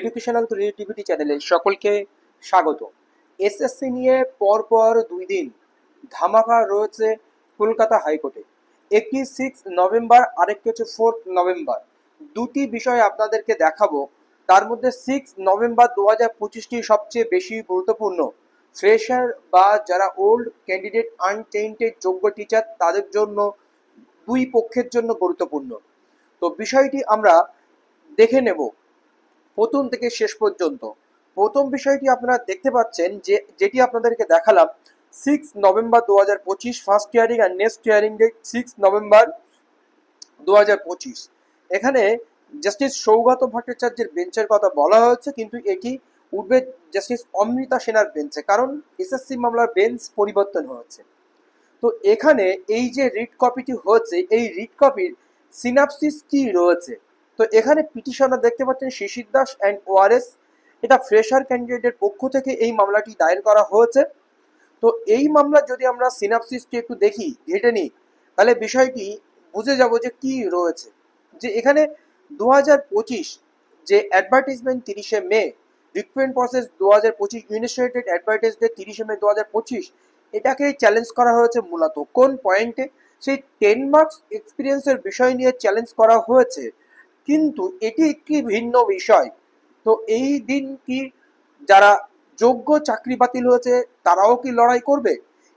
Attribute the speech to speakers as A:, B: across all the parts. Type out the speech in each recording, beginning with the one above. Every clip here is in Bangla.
A: এডুকেশনাল ক্রিয়েটিভিটি চ্যানেলে সকলকে স্বাগত। এসএসসি নিয়ে পরপর 2 দিন ধামাকা রয়েছে কলকাতা হাইকোর্টে। একটি 6 নভেম্বর, আরেকটি হচ্ছে 4 নভেম্বর। দুটি বিষয় আপনাদেরকে দেখাবো। তার মধ্যে 6 নভেম্বর 2025টি সবচেয়ে বেশি গুরুত্বপূর্ণ। ফ্রেশার বা যারা ওল্ড ক্যান্ডিডেট আনটেইন্টেড যোগ্য টিচার তাদের জন্য, দুই পক্ষের জন্য গুরুত্বপূর্ণ। তো বিষয়টি আমরা দেখে নেব প্রথম থেকে শেষ পর্যন্ত। প্রথম বিষয়টি আপনারা দেখতে পাচ্ছেন যেটি আপনাদেরকে দেখালাম 6 নভেম্বর 2025, ফার্স্ট হিয়ারিং আর নেক্সট হিয়ারিং ডেট 6 নভেম্বর 2025। এখানে জাস্টিস সৌগত ভট্টাচার্যের বেঞ্চের কথা বলা হয়েছে, কিন্তু এটি উঠবে জাস্টিস অমৃতা সেনার বেঞ্চে, কারণ এসএসসি মামলার বেঞ্চ পরিবর্তন হয়েছে। তো এখানে এই যে রিট কপিটি হচ্ছে, এই রিট কপির সিনাপসিস কি রয়েছে। তো এখানে পিটিশনার দেখতে পাচ্ছেন শিশির দাস অ্যান্ড ওআরএস। এটা ফ্রেশার ক্যান্ডিডেটের পক্ষ থেকে এই মামলাটি দায়ের করা হয়েছে। তো এই মামলার যদি আমরা সিনাপসিসটি একটু দেখি, ঘেটে নিই, তাহলে বিষয়টি বুঝে যাব যে কি রয়েছে। যে এখানে 2025 যে অ্যাডভার্টিজমেন্ট 30শে May, recruitment process 2025, initiated advertise date 30শে মে 2025, এটাকে চ্যালেঞ্জ করা হয়েছে মূলত কোন পয়েন্টে, সেই 10 মার্কস এক্সপিরিয়েন্সের বিষয় নিয়ে চ্যালেঞ্জ করা হয়েছে। কিন্তু এটি একটি ভিন্ন বিষয়। তো এই দিন কি যারা যোগ্য চাকরি বাতিল হয়েছে তারাও কি লড়াই করবে?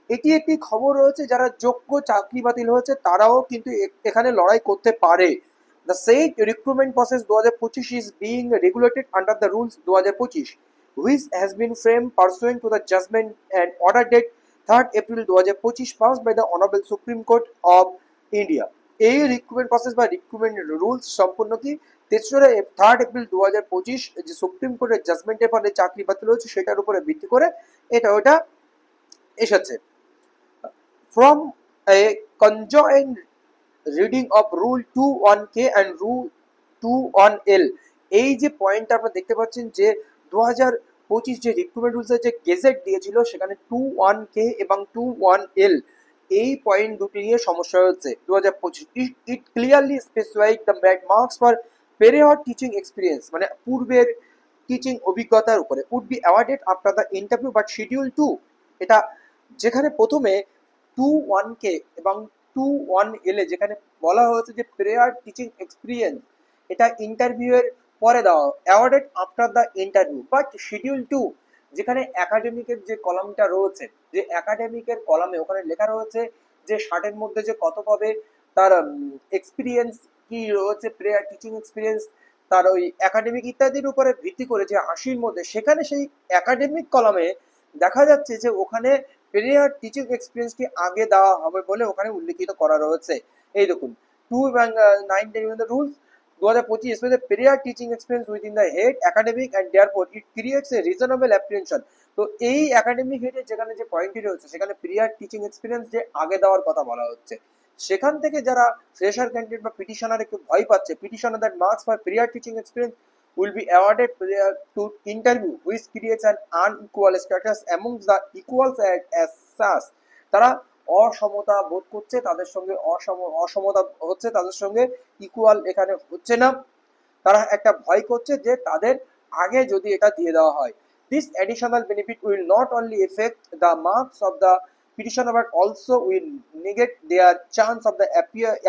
A: এটি একটি খবর রয়েছে, যারা যোগ্য চাকরি বাতিল হয়েছে তারাও কিন্তু এখানে লড়াই করতে পারে। The said recruitment process 2025 is being regulated under the rules 2025, which has been framed pursuant to the judgment and order date 3rd April 2025 passed by the Honorable Supreme Court of India. এই রিক্রুটমেন্ট প্রসেস বা রিক্রুটমেন্ট রুলস সম্পূর্ণ কি 3rd এপ্রিল 2025 যে সুপ্রিম কোর্টের জাজমেন্টের ফলে চাকরি বাতিল হয়েছে সেটার উপরে ভিত্তি করে এটা এসেছে। From a conjoined reading of Rule 21K and Rule 21L, এই যে পয়েন্ট আপনারা দেখতে পাচ্ছেন যে 2025 যে রিক্রুটমেন্ট রুলসের যে গেজেট দিয়েছিল সেখানে 21K এবং 21L এই পয়েন্ট দুটি নিয়ে সমস্যা হচ্ছে 2025। It clearly specified the marks for period teaching experience, মানে পূর্বের টিচিং অভিজ্ঞতার উপরে, would be awarded after the interview but schedule 2। এটা যেখানে প্রথমে 21K এবং 21L এ যেখানে বলা হয়েছে যে প্রেয়ার টিচিং এক্সপিরিয়েন্স এটা ইন্টারভিউয়ের পরে দেওয়া, awarded after the interview, but schedule 2 যেখানে একাডেমিকের যে কলামটা রয়েছে, যে একাডেমিকের কলামে ওখানে লেখা রয়েছে যে 60-এর মধ্যে যে কত পাবে, তার এক্সপিরিয়েন্স কি রয়েছে, প্রেয়ার টিচিং এক্সপিরিয়েন্স, তার ওই একাডেমিক ইত্যাদির উপরে ভিত্তি করে যে 80-র মধ্যে, সেখানে সেই একাডেমিক কলামে দেখা যাচ্ছে যে ওখানে প্রেয়ার টিচিং এক্সপিরিয়েন্সটি আগে দেওয়া হবে বলে ওখানে উল্লেখিত করা রয়েছে। এই দেখুন 2 এবং 9 rules 2025 with a prior teaching experience within the head academic and therefore it creates a reasonable apprehension। তো এই একাডেমিক হেডে যেখানে যে পয়েন্টটি রয়েছে সেখানে প্রিয়ার টিচিং এক্সপিরিয়েন্স যে আগে দেওয়ার কথা বলা হচ্ছে, সেখান থেকে যারা ফ্রেশার ক্যান্ডিডেট বা পিটিশনার একটু ভয় পাচ্ছে, পিটিশনার দ্যাট মার্কস ফর প্রিয়ার teaching experience will be awarded prior to interview which creates an unequal status among the equals as such, তারা অসমতা বোধ করছে, তাদের সঙ্গে অসমতা হচ্ছে, তাদের সঙ্গে ইকুয়াল এখানে হচ্ছে না, তারা একটা ভয় করছে যে তাদের আগে যদি এটা দিয়ে দেওয়া হয়। This additional benefit will not only affect the marks of the petitioner but also will negate their chance of the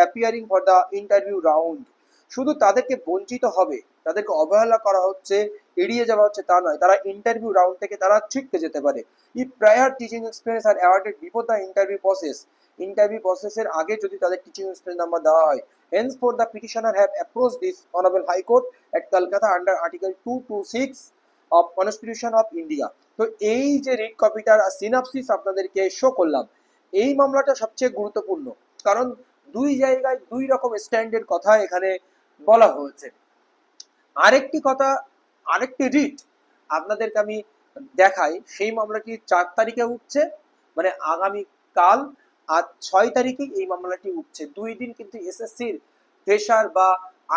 A: appearing for the interview round। শুধু তাদেরকে বঞ্চিত হবে, তাদেরকে অবহেলা করা হচ্ছে, এড়িয়ে যাওয়া হচ্ছে তা নয়, তারা ইন্টারভিউ রাউন্ড থেকে তারা ছিটকে যেতে পারে। If prior teaching experience are awarded before the interview process, interview প্রসেসের আগে যদি তাদের টিচিং এক্সপিরিয়েন্স নাম্বার দেওয়া হয়, henceforth the petitioner have approached this honorable high court at Calcutta under article 226 of constitution of India। তো এই যে রিড কপিটার সিনাপসিস আপনাদেরকে শো করলাম, এই মামলাটা সবচেয়ে গুরুত্বপূর্ণ, কারণ দুই জায়গায় দুই রকম স্ট্যান্ডের কথা এখানে বলা হয়েছে। আরেকটি কথা, আরেকটি রিট আপনাদেরকে আমি দেখাই, সেই মামলাটি 4 তারিখে উঠছে, মানে আগামী কাল, আর 6 তারিখে এই মামলাটি উঠছে। 2 দিন কিন্তু এসএসসির ফ্রেশার বা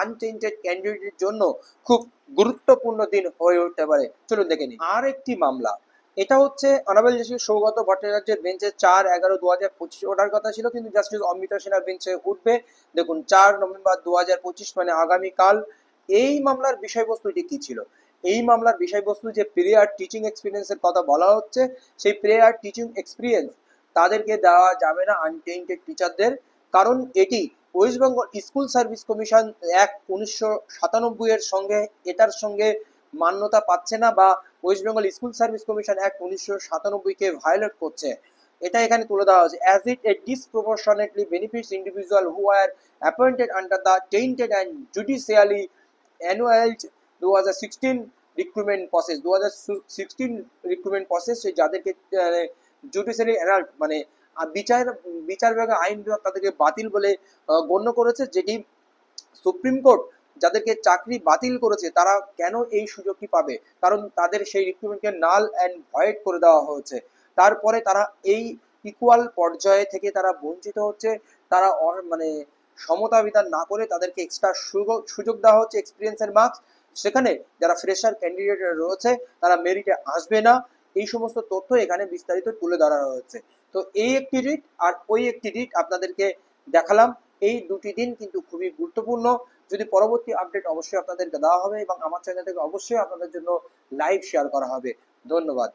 A: আনটেন্টেড ক্যান্ডিডেটের জন্য খুব গুরুত্বপূর্ণ দিন হয়ে উঠতে পারে। চলুন দেখে নিই আর একটি মামলা। এটা হচ্ছে অনারেবল জাস্টিস সৌগত ভট্টাচার্যের বেঞ্চে 4/11/2025 ওঠার কথা ছিল, কিন্তু জাস্টিস অমৃতা সেনার বেঞ্চে উঠবে। দেখুন 4 নভেম্বর 2025 মানে আগামীকাল। এই মামলার বিষয়বস্তুটি কি ছিল? এই মামলার বিষয়বস্তু যে প্রেয়ার টিচিং এক্সপিরিয়েন্সের কথা বলা হচ্ছে, সেই প্রেয়ার টিচিং এক্সপিরিয়েন্স তাদেরকে দেওয়া যাবে না আনটেইন্টেড টিচারদের, কারণ এটি West Bengal school service commission act 1997 এর সঙ্গে এটার সঙ্গে মান্যতা পাচ্ছে না, বা West Bengal school service commission act 1997 কে ভায়োলেট করছে। এটা এখানে তুলে দেওয়া হয়েছে, as it a disproportionately benefits individual who are appointed under the tainted and judicially annulled 2016 recruitment process. 2016 recruitment process, যাদেরকে জুডিশিয়ালি অ্যানাল্ট মানে বিচার বিচার বিভাগ আইন বিভাগ তাদেরকে বাতিল বলে গণ্য করেছে, যেটি সুপ্রিম কোর্ট যাদেরকে চাকরি বাতিল করেছে তারা কেন এই সুযোগটি পাবে, কারণ তাদের সেই রিক্রুটমেন্টকে নাল অ্যান্ড ভয়েড করে দেওয়া হয়েছে। তারপরে তারা এই ইকুয়াল পর্যায়ে থেকে তারা বঞ্চিত হচ্ছে, তারা মানে সমতা বিধান না করে তাদেরকে এক্সট্রা সুযোগ দেওয়া হচ্ছে এক্সপিরিয়েন্সের মার্কস, সেখানে যারা ফ্রেশার ক্যান্ডিডেট রয়েছে তারা মেরিটে আসবে না। এই সমস্ত তথ্য এখানে বিস্তারিত তুলে ধরা হয়েছে। তো এই একটি রিট আর ওই একটি রিট আপনাদেরকে দেখালাম। এই দুটি দিন কিন্তু খুবই গুরুত্বপূর্ণ। যদি পরবর্তী আপডেট অবশ্যই আপনাদেরকে দেওয়া হবে এবং আমার চ্যানেল থেকে অবশ্যই আপনাদের জন্য লাইভ শেয়ার করা হবে। ধন্যবাদ।